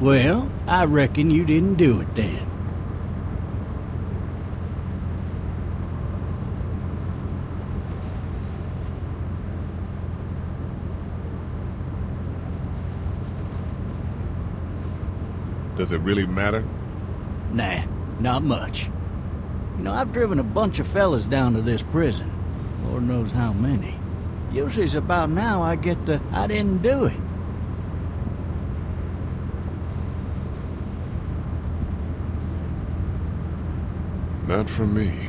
Well, I reckon you didn't do it then. Does it really matter? Nah, not much. You know, I've driven a bunch of fellas down to this prison. Lord knows how many. Usually it's about now I get the, I didn't do it. Not for me.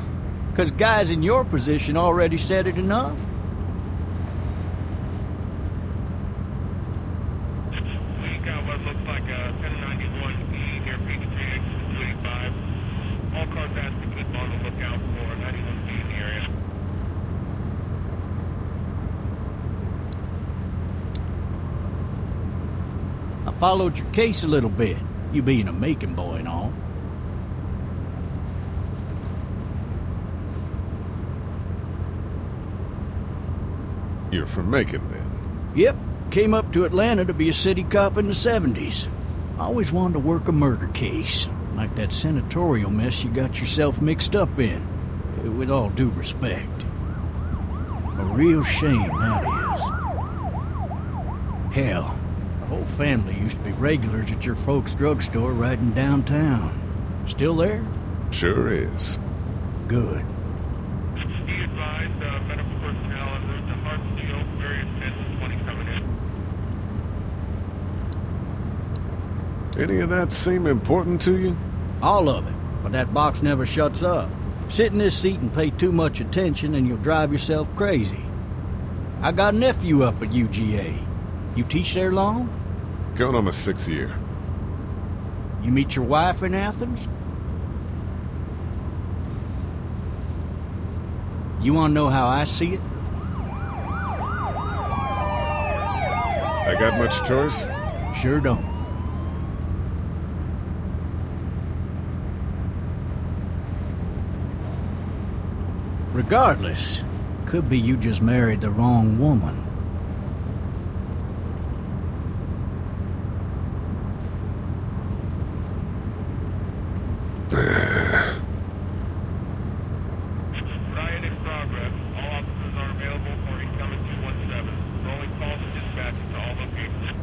'Cause guys in your position already said it enough. We got what looks like a 1091E near Peachtree, exit 285. All cars have to keep on the lookout for 91B in the area. I followed your case a little bit, you being a Macon boy and all. You're from Macon, then? Yep, came up to Atlanta to be a city cop in the 70s. Always wanted to work a murder case, like that senatorial mess you got yourself mixed up in, with all due respect. A real shame, that is. Hell, the whole family used to be regulars at your folks' drugstore right in downtown. Still there? Sure is. Good. Be advised, medical personnel en route to Hartsfield, various 10 20 coming in. Any of that seem important to you? All of it, but that box never shuts up. Sit in this seat and pay too much attention and you'll drive yourself crazy. I got a nephew up at UGA. You teach there long? Going on my 6th year. You meet your wife in Athens? You want to know how I see it? I got much choice? Sure don't. Regardless, could be you just married the wrong woman. Riot in progress. All officers are available for incoming 217. Rolling calls and dispatches to all locations.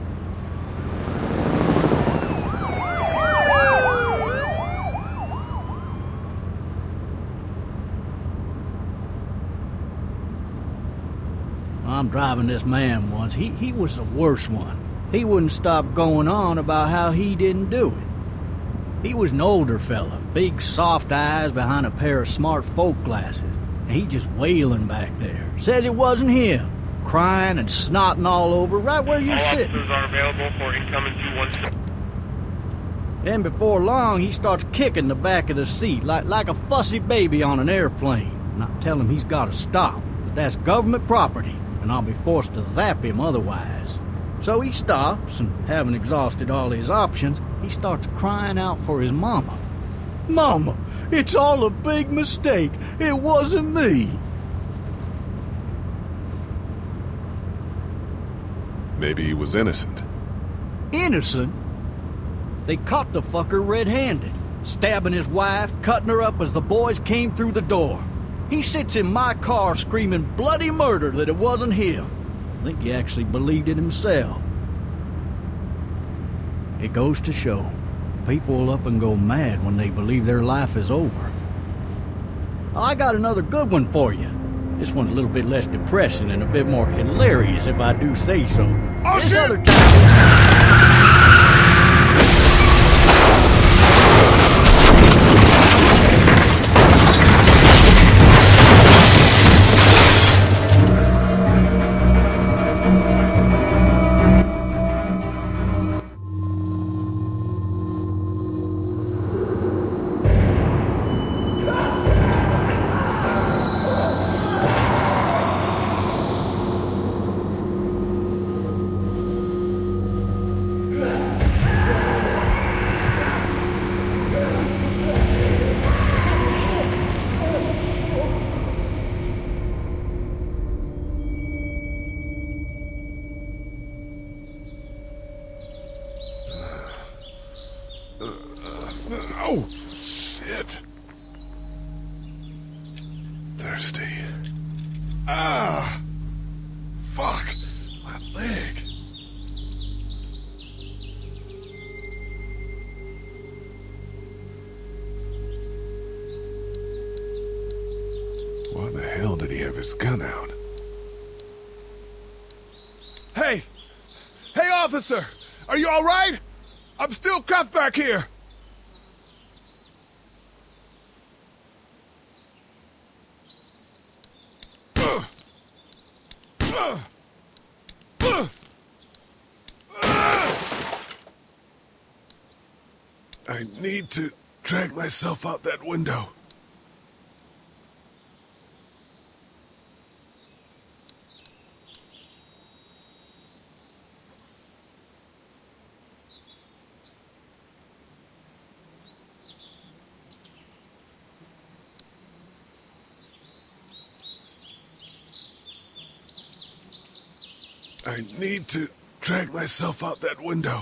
I'm driving this man once. He was the worst one. He wouldn't stop going on about how he didn't do it. He was an older fella, big soft eyes behind a pair of smart folk glasses. And he just wailing back there. Says it wasn't him. Crying and snotting all over right where you're All sitting. officers are available for incoming 217. Then before long, he starts kicking the back of the seat like a fussy baby on an airplane. And I tell him he's got to stop, that that's government property, and I'll be forced to zap him otherwise. So he stops, and having exhausted all his options, he starts crying out for his mama. Mama, it's all a big mistake. It wasn't me. Maybe he was innocent. Innocent? They caught the fucker red-handed, stabbing his wife, cutting her up as the boys came through the door. He sits in my car screaming bloody murder that it wasn't him. I think he actually believed it himself. It goes to show, people will up and go mad when they believe their life is over. I got another good one for you. This one's a little bit less depressing and a bit more hilarious, if I do say so. Oh, This shit! other time... thirsty. Ah! Fuck! My leg! Why the hell did he have his gun out? Hey! Hey, officer! Are you all right? I'm still cuffed back here! I need to drag myself out that window. I need to drag myself out that window.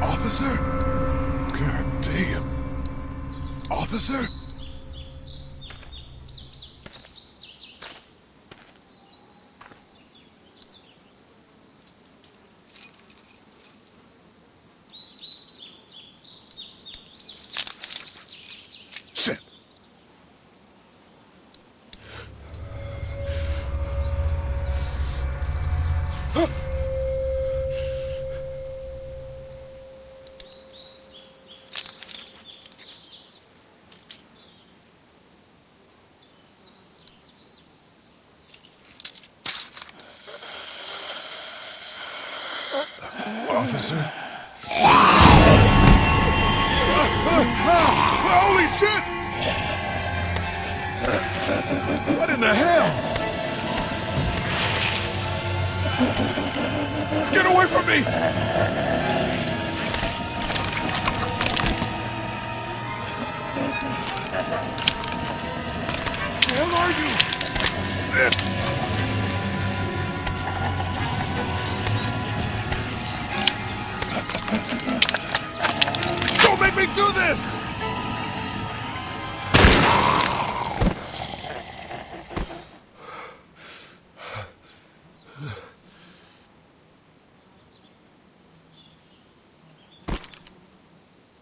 Officer? God damn. Officer? Shit. Officer? Holy shit! What in the hell? Get away from me! Where the hell are you? Shit! Don't make me do this!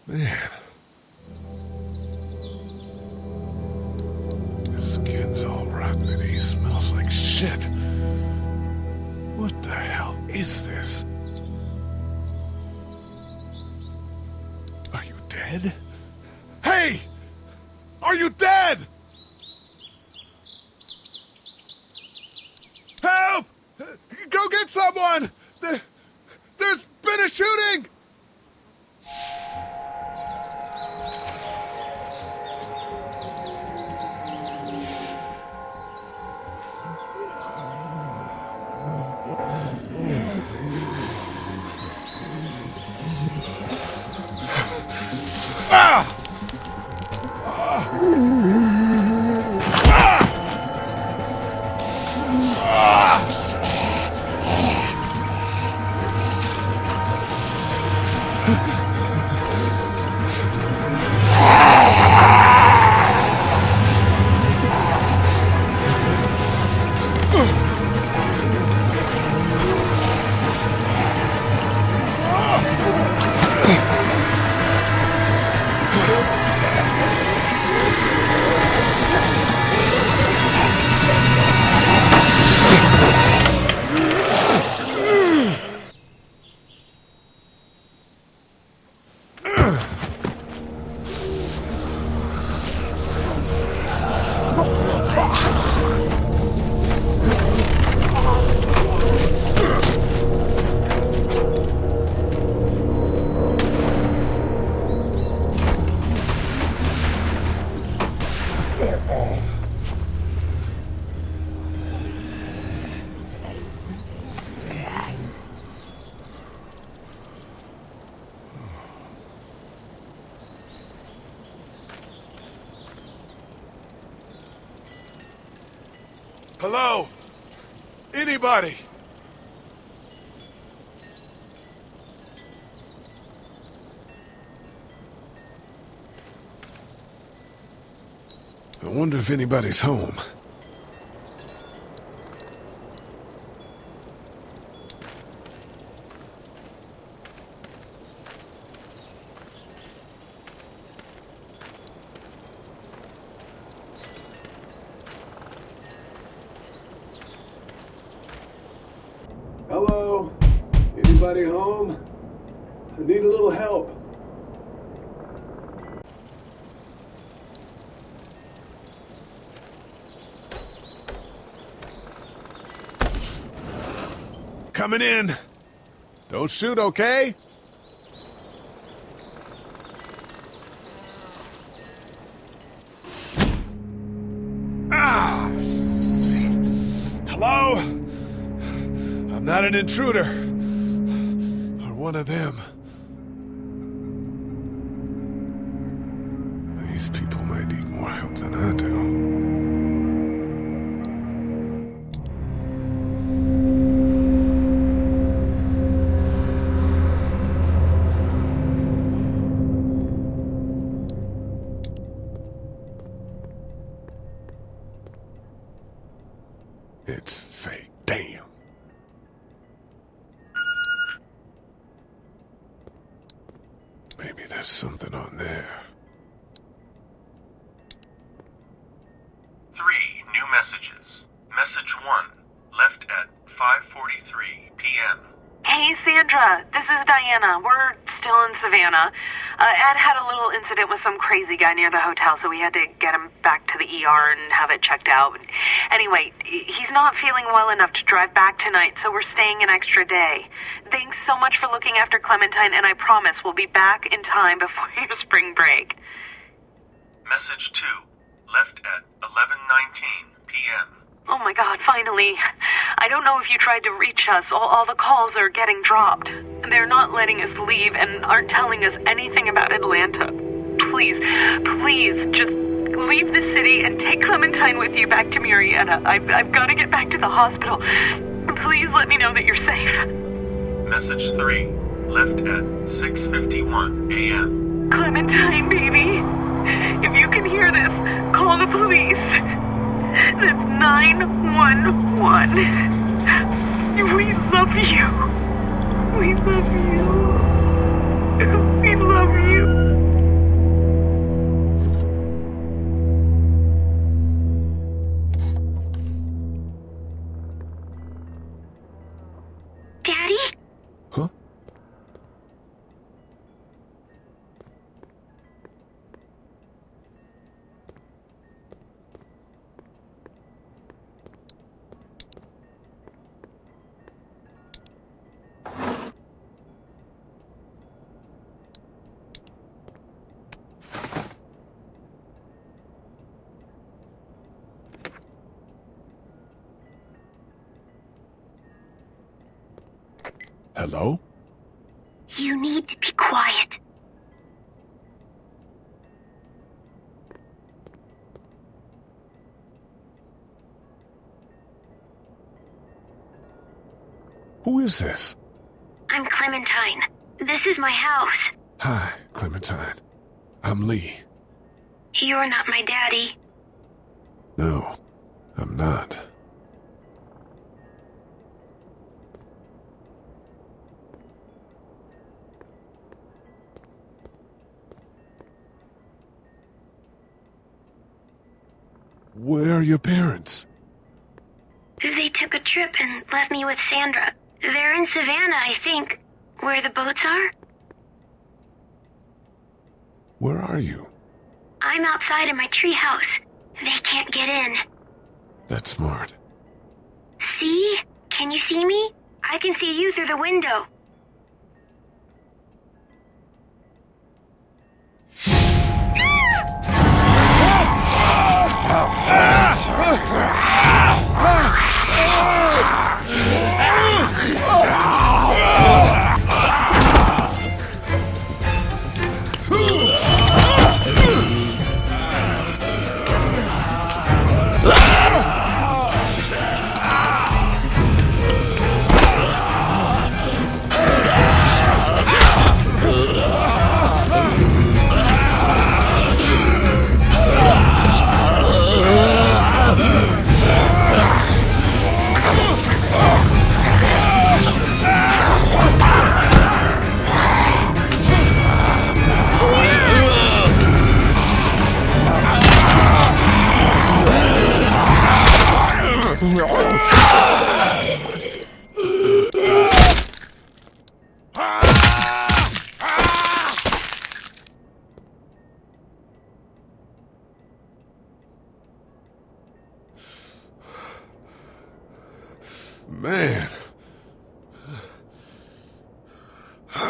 Man. His skin's all rotten and he smells like shit. What the hell is this? Are you dead? Hey! Are you dead? Help! Go get someone! There's been a shooting! Ah! Hello? Anybody? I wonder if anybody's home. Hello? Anybody home? I need a little help. Coming in. Don't shoot, okay? Ah! Hello? I'm not an intruder. Or one of them. These people might need more help than I do. It's fake. Damn. Maybe there's something on there. 3 new messages. Message 1, left at 5:43 p.m. Hey, Sandra. This is Diana. We're still in Savannah. Ed had a little incident with some crazy guy near the hotel, so we had to get him back to the ER and have it checked out. Anyway, he's not feeling well enough to drive back tonight, so we're staying an extra day. Thanks so much for looking after Clementine, and I promise we'll be back in time before your spring break. Message 2, left at 11:19 p.m. Oh my God, finally. I don't know if you tried to reach us. All the calls are getting dropped. They're not letting us leave and aren't telling us anything about Atlanta. Please, just leave the city and take Clementine with you back to Marietta. I've got to get back to the hospital. Please let me know that you're safe. Message 3, left at 6:51 a.m. Clementine, baby. If you can hear this, call the police. That's 911. We love you. We love you. We love you. Daddy? Huh? Hello? You need to be quiet. Who is this? I'm Clementine. This is my house. Hi, Clementine. I'm Lee. You're not my daddy. No, I'm not. Where are your parents? They took a trip and left me with Sandra. They're in Savannah, I think. Where the boats are? Where are you? I'm outside in my treehouse. They can't get in. That's smart. See? Can you see me? I can see you through the window.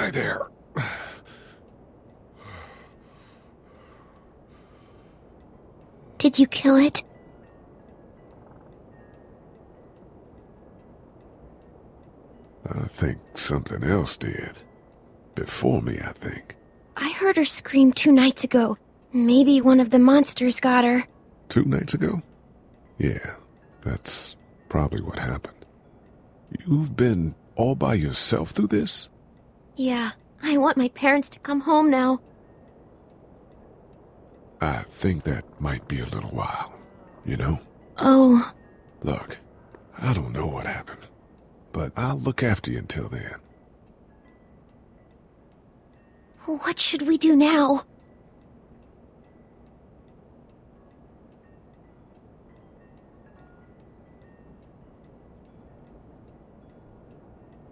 Hi there. Did you kill it? I think something else did. Before me, I think. I heard her scream 2 nights ago. Maybe one of the monsters got her. 2 nights ago? Yeah, that's probably what happened. You've been all by yourself through this? Yeah, I want my parents to come home now. I think that might be a little while, you know? Oh. Look, I don't know what happened, but I'll look after you until then. What should we do now?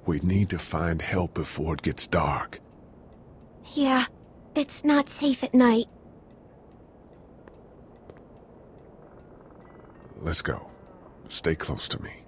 We need to find help before it gets dark. Yeah, it's not safe at night. Let's go. Stay close to me.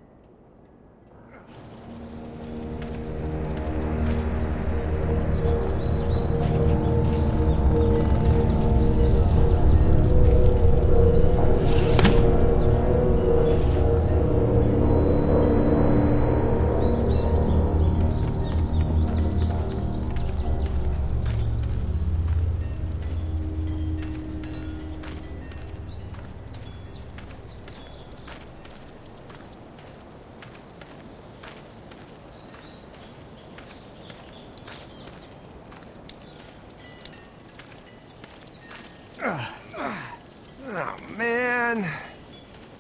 Oh, man.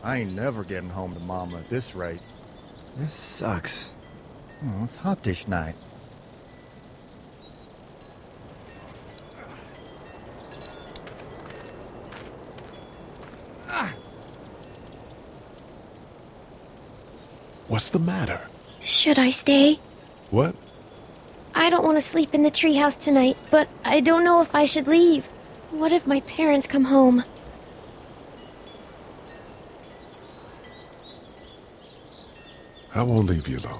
I ain't never getting home to Mama at this rate. This sucks. Oh, it's hot dish night. What's the matter? Should I stay? What? I don't want to sleep in the treehouse tonight, but I don't know if I should leave. What if my parents come home? I won't leave you alone.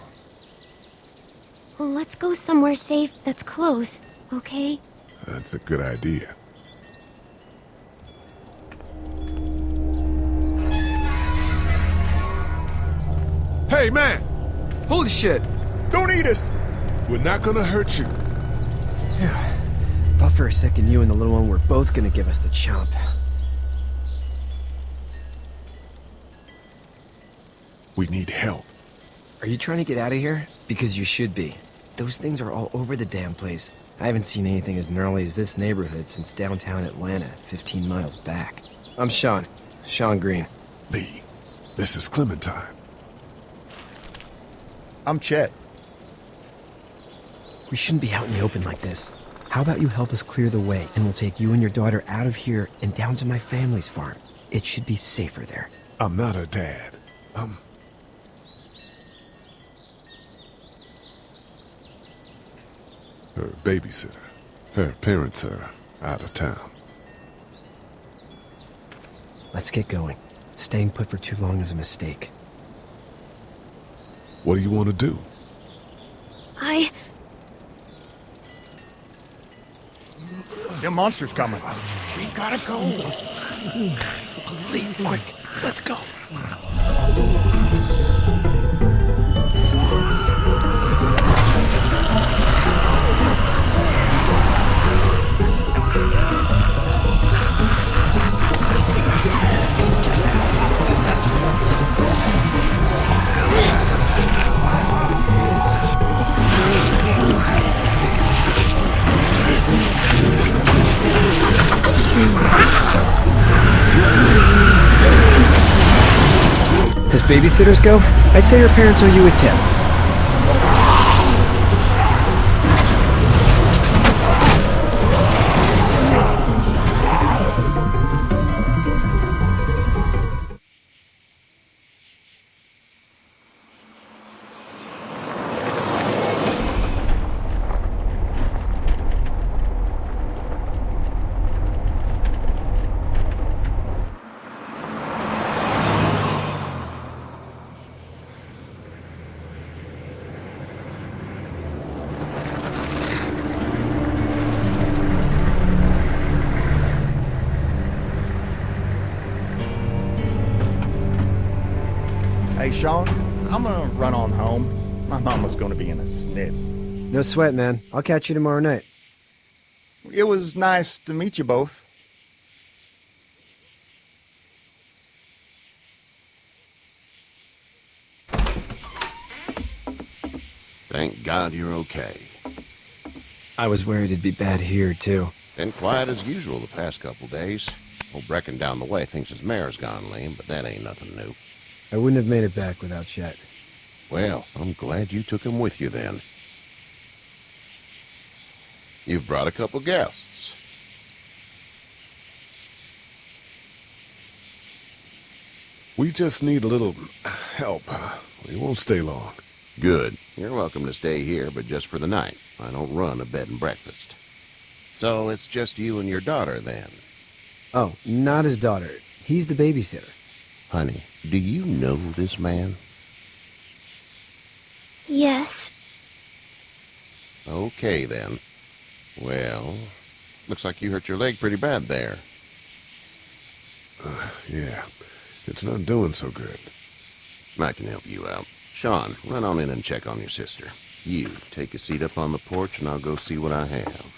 Let's go somewhere safe that's close, okay? That's a good idea. Hey, man! Holy shit! Don't eat us! We're not gonna hurt you. Yeah. Thought for a second you and the little one were both gonna give us the chomp. We need help. Are you trying to get out of here? Because you should be. Those things are all over the damn place. I haven't seen anything as gnarly as this neighborhood since downtown Atlanta, 15 miles back. I'm Sean. Sean Green. Lee, this is Clementine. I'm Chet. We shouldn't be out in the open like this. How about you help us clear the way, and we'll take you and your daughter out of here and down to my family's farm. It should be safer there. I'm not her dad. Her babysitter. Her parents are out of town. Let's get going. Staying put for too long is a mistake. What do you want to do? Them monster's coming. We gotta go. Lee, quick. Let's go. As babysitters go, I'd say your parents owe you a tip. Sean, I'm gonna run on home. My mama's gonna be in a snit. No sweat, man. I'll catch you tomorrow night. It was nice to meet you both. Thank God you're okay. I was worried it'd be bad here, too. Been quiet as usual the past couple days. Old Brecken down the way thinks his mare's gone lame, but that ain't nothing new. I wouldn't have made it back without Chet. Well, I'm glad you took him with you then. You've brought a couple guests. We just need a little help. We won't stay long. Good. You're welcome to stay here, but just for the night. I don't run a bed and breakfast. So it's just you and your daughter, then? Oh, not his daughter. He's the babysitter. Honey, do you know this man? Yes. Okay, then. Well, looks like you hurt your leg pretty bad there. Yeah, it's not doing so good. I can help you out. Sean, run on in and check on your sister. You, take a seat up on the porch and I'll go see what I have.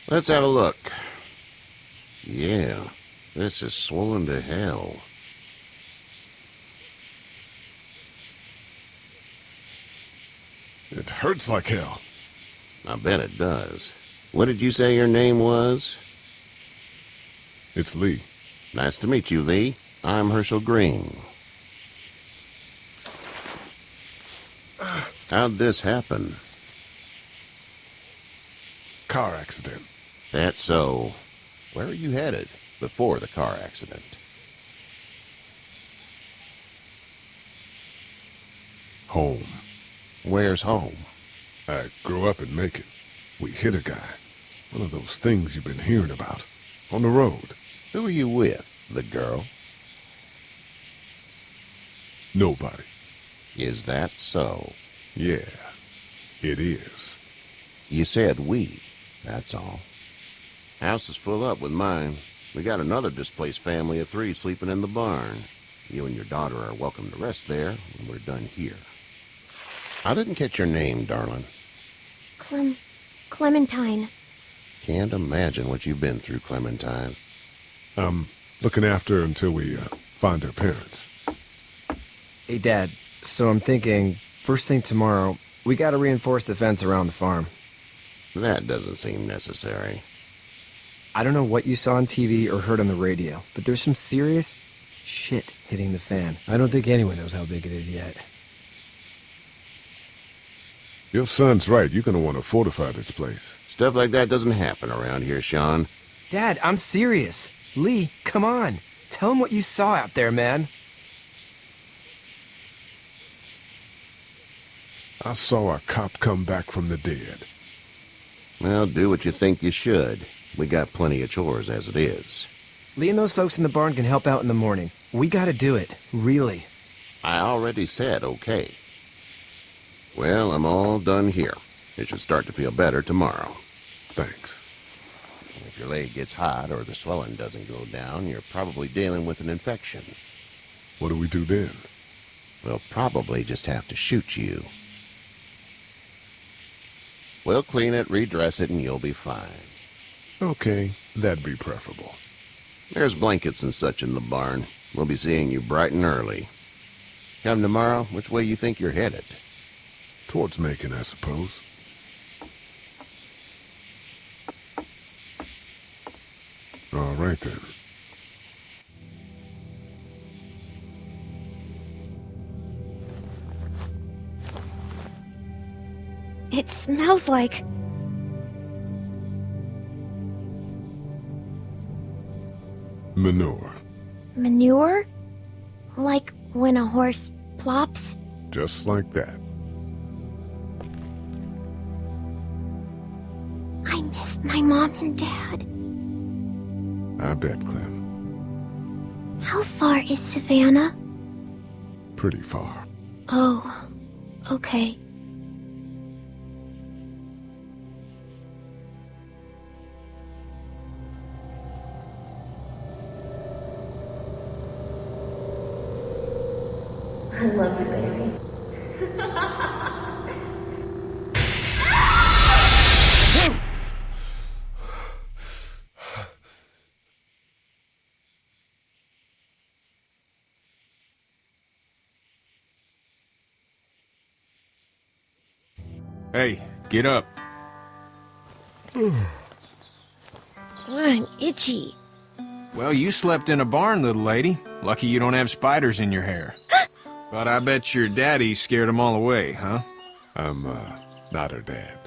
Let's have a look. Yeah, this is swollen to hell. It hurts like hell. I bet it does. What did you say your name was? It's Lee. Nice to meet you, Lee. I'm Herschel Green. How'd this happen? Car accident. That's so. Where are you headed before the car accident? Home. Where's home? I grew up in Macon. We hit a guy. One of those things you've been hearing about. On the road. Who are you with? The girl? Nobody. Is that so? Yeah, it is. You said we. That's all. House is full up with mine. We got another displaced family of 3 sleeping in the barn. You and your daughter are welcome to rest there when we're done here. I didn't catch your name, darling. Clementine. Can't imagine what you've been through, Clementine. I'm looking after her until we find her parents. Hey, Dad. So I'm thinking, first thing tomorrow, we gotta reinforce the fence around the farm. That doesn't seem necessary. I don't know what you saw on TV or heard on the radio, but there's some serious shit hitting the fan. I don't think anyone knows how big it is yet. Your son's right. You're gonna want to fortify this place. Stuff like that doesn't happen around here, Sean. Dad, I'm serious. Lee, come on. Tell him what you saw out there, man. I saw a cop come back from the dead. Well, do what you think you should. We got plenty of chores as it is. Lee and those folks in the barn can help out in the morning. We gotta do it. Really. I already said okay. Well, I'm all done here. You should start to feel better tomorrow. Thanks. If your leg gets hot or the swelling doesn't go down, you're probably dealing with an infection. What do we do then? We'll probably just have to shoot you. We'll clean it, redress it, and you'll be fine. Okay, that'd be preferable. There's blankets and such in the barn. We'll be seeing you bright and early. Come tomorrow, which way you think you're headed? Towards Macon, I suppose. All right, then. It smells like... Manure. manure? Like when a horse plops? Just like that. I missed my mom and dad. I bet, Clem. How far is Savannah? Pretty far. Oh, okay. I love you, baby. Hey, get up. I'm itchy. Well, you slept in a barn, little lady. Lucky you don't have spiders in your hair. But I bet your daddy scared them all away, huh? I'm, not her dad.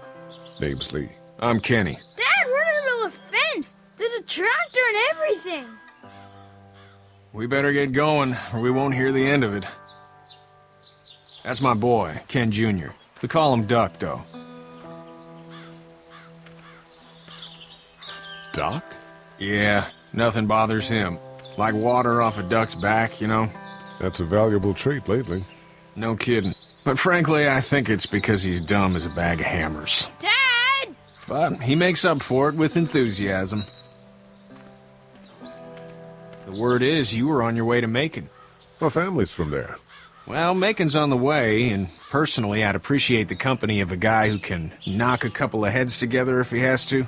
Name's Lee. I'm Kenny. Dad, we're in the middle of a fence. There's a tractor and everything. We better get going, or we won't hear the end of it. That's my boy, Ken Jr. We call him Duck, though. Doc? Yeah, nothing bothers him. Like water off a duck's back, you know? That's a valuable trait lately. No kidding. But frankly, I think it's because he's dumb as a bag of hammers. Dad! But he makes up for it with enthusiasm. The word is you were on your way to Macon. My family's from there. Well, Macon's on the way, and personally, I'd appreciate the company of a guy who can knock a couple of heads together if he has to.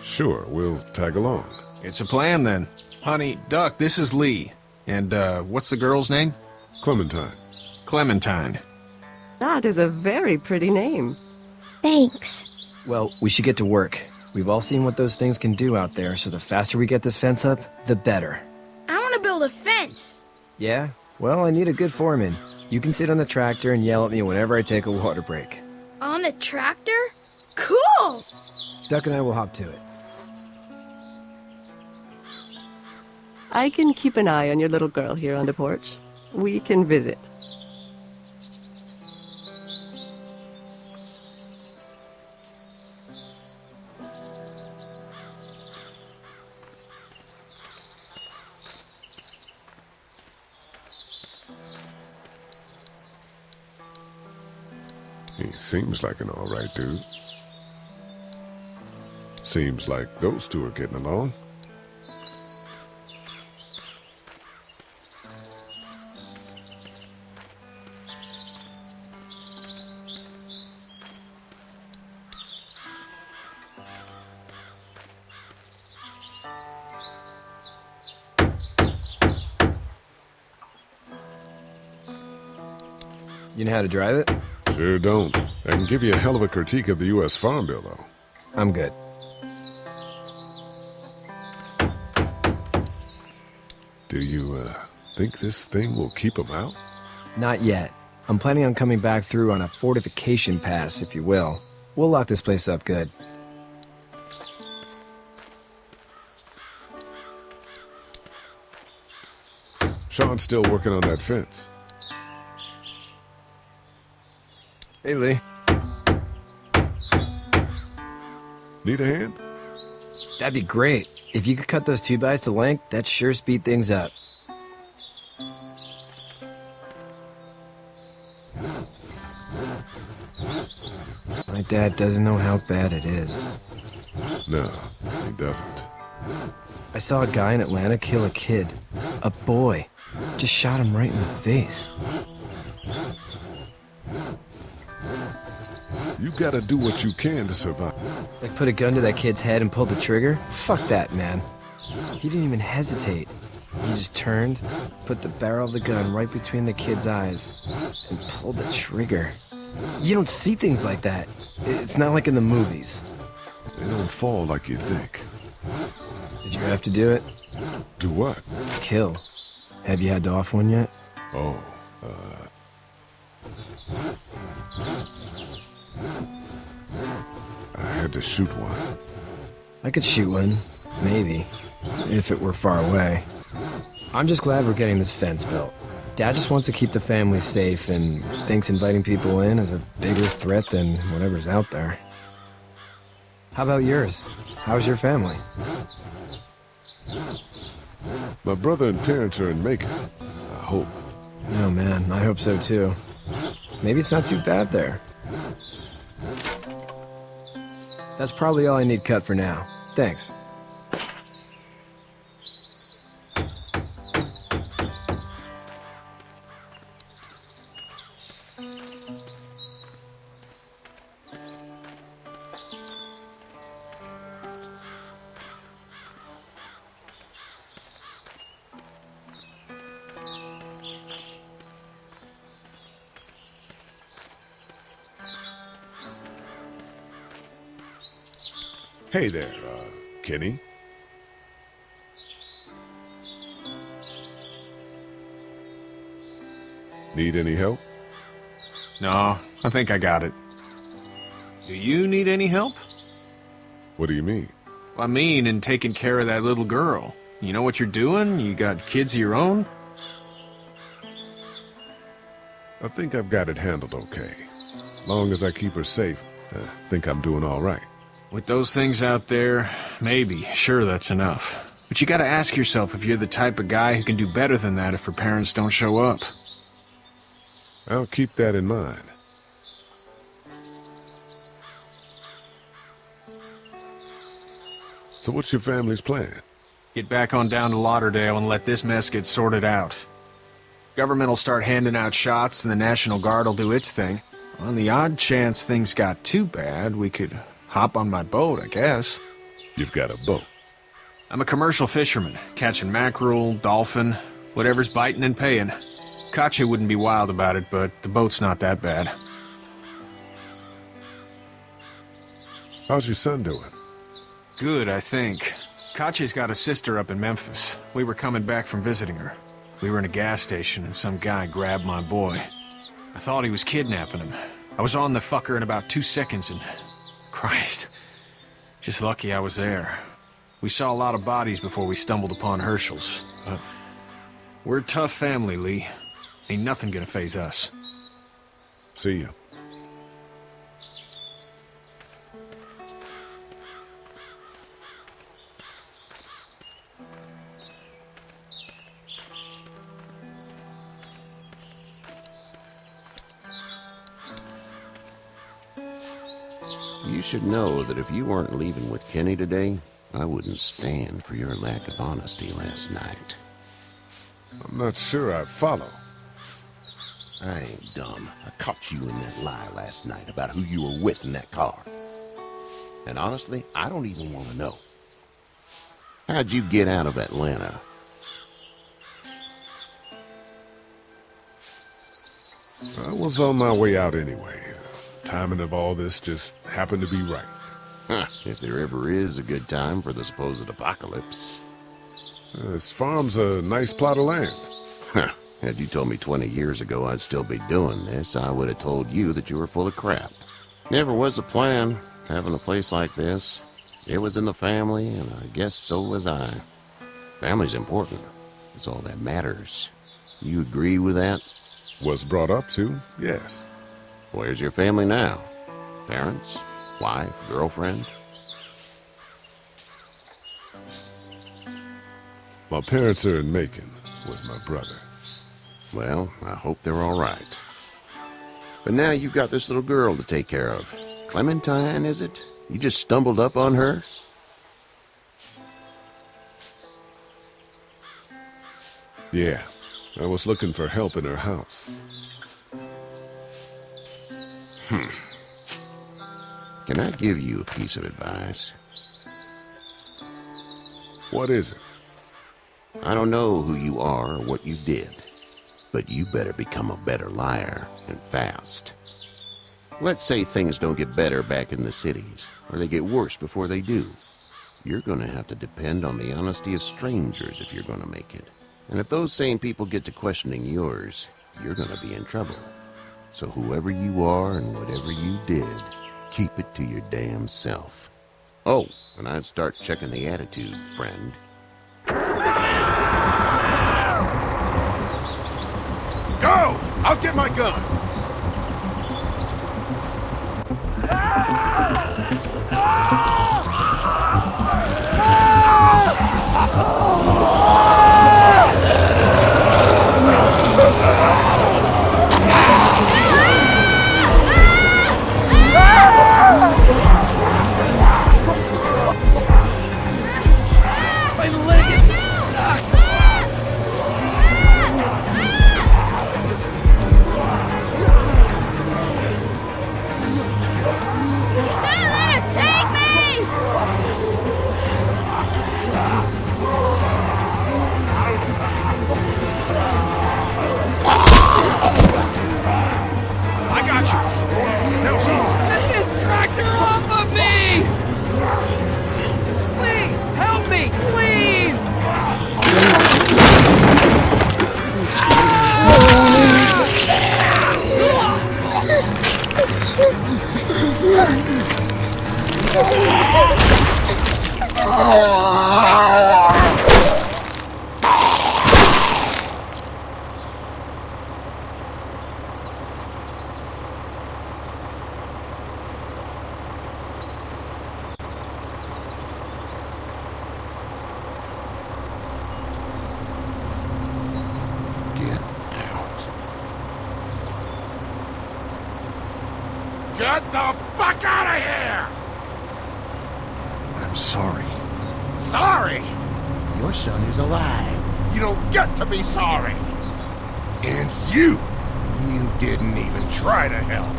Sure, we'll tag along. It's a plan, then. Honey, Duck, this is Lee. And, what's the girl's name? Clementine. Clementine. That is a very pretty name. Thanks. Well, we should get to work. We've all seen what those things can do out there, so the faster we get this fence up, the better. I want to build a fence. Yeah? Well, I need a good foreman. You can sit on the tractor and yell at me whenever I take a water break. On the tractor? Cool! Duck and I will hop to it. I can keep an eye on your little girl here on the porch. We can visit. He seems like an all right dude. Seems like those two are getting along. You know how to drive it? Sure don't. I can give you a hell of a critique of the U.S. Farm Bill, though. I'm good. Do you, think this thing will keep them out? Not yet. I'm planning on coming back through on a fortification pass, if you will. We'll lock this place up good. Sean's still working on that fence. Hey, Lee. Need a hand? That'd be great. If you could cut those 2x to length, that'd sure speed things up. My dad doesn't know how bad it is. No, he doesn't. I saw a guy in Atlanta kill a kid. A boy. Just shot him right in the face. You gotta do what you can to survive. Like put a gun to that kid's head and pull the trigger? Fuck that, man. He didn't even hesitate. He just turned, put the barrel of the gun right between the kid's eyes, and pulled the trigger. You don't see things like that. It's not like in the movies. They don't fall like you think. Did you have to do it? Do what? Kill. Have you had to off one yet? Oh, I had to shoot one. I could shoot one. Maybe. If it were far away. I'm just glad we're getting this fence built. Dad just wants to keep the family safe and thinks inviting people in is a bigger threat than whatever's out there. How about yours? How's your family? My brother and parents are in Macon. I hope. Oh man, I hope so too. Maybe it's not too bad there. That's probably all I need cut for now. Thanks. Hey there, Kenny. Need any help? No, I think I got it. Do you need any help? What do you mean? I mean, in taking care of that little girl. You know what you're doing? You got kids of your own? I think I've got it handled okay. Long as I keep her safe, I think I'm doing all right. With those things out there, maybe. Sure, that's enough. But you gotta ask yourself if you're the type of guy who can do better than that if her parents don't show up. I'll keep that in mind. So what's your family's plan? Get back on down to Lauderdale and let this mess get sorted out. Government will start handing out shots and the National Guard will do its thing. On the odd chance things got too bad, we could hop on my boat, I guess. You've got a boat? I'm a commercial fisherman, catching mackerel, dolphin, whatever's biting and paying. Katya wouldn't be wild about it, but the boat's not that bad. How's your son doing? Good, I think. Katya's got a sister up in Memphis. We were coming back from visiting her. We were in a gas station and some guy grabbed my boy. I thought he was kidnapping him. I was on the fucker in about 2 seconds and... Christ. Just lucky I was there. We saw a lot of bodies before we stumbled upon Herschel's. But we're a tough family, Lee. Ain't nothing gonna faze us. See ya. You should know that if you weren't leaving with Kenny today, I wouldn't stand for your lack of honesty last night. I'm not sure I follow. I ain't dumb. I caught you in that lie last night about who you were with in that car. And honestly, I don't even want to know. How'd you get out of Atlanta? I was on my way out anyway. Timing of all this just happened to be right. Huh, if there ever is a good time for the supposed apocalypse. This farm's a nice plot of land. Huh. Had you told me 20 years ago I'd still be doing this, I would have told you that you were full of crap. Never was a plan, having a place like this. It was in the family, and I guess so was I. Family's important. It's all that matters. You agree with that? Was brought up to, yes. Where's your family now? Parents? Wife? Girlfriend? My parents are in Macon with my brother. Well, I hope they're all right. But now you've got this little girl to take care of. Clementine, is it? You just stumbled up on her? Yeah, I was looking for help in her house. Can I give you a piece of advice? What is it? I don't know who you are or what you did, but you better become a better liar, and fast. Let's say things don't get better back in the cities, or they get worse before they do. You're gonna have to depend on the honesty of strangers if you're gonna make it. And if those same people get to questioning yours, you're gonna be in trouble. So whoever you are and whatever you did, keep it to your damn self. Oh, and I'd start checking the attitude, friend. Go! I'll get my gun! My leg is stuck! Get the fuck out of here! I'm sorry. Sorry? Your son is alive. You don't get to be sorry. And you didn't even try to help.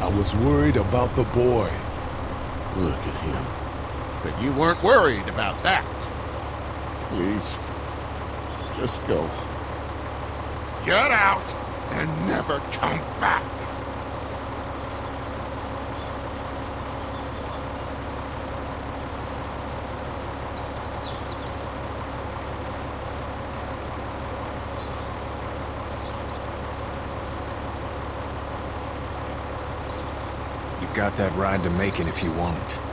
I was worried about the boy. Look at him. But you weren't worried about that. Please, just go. Get out and never come back. You've got that ride to Macon if you want it.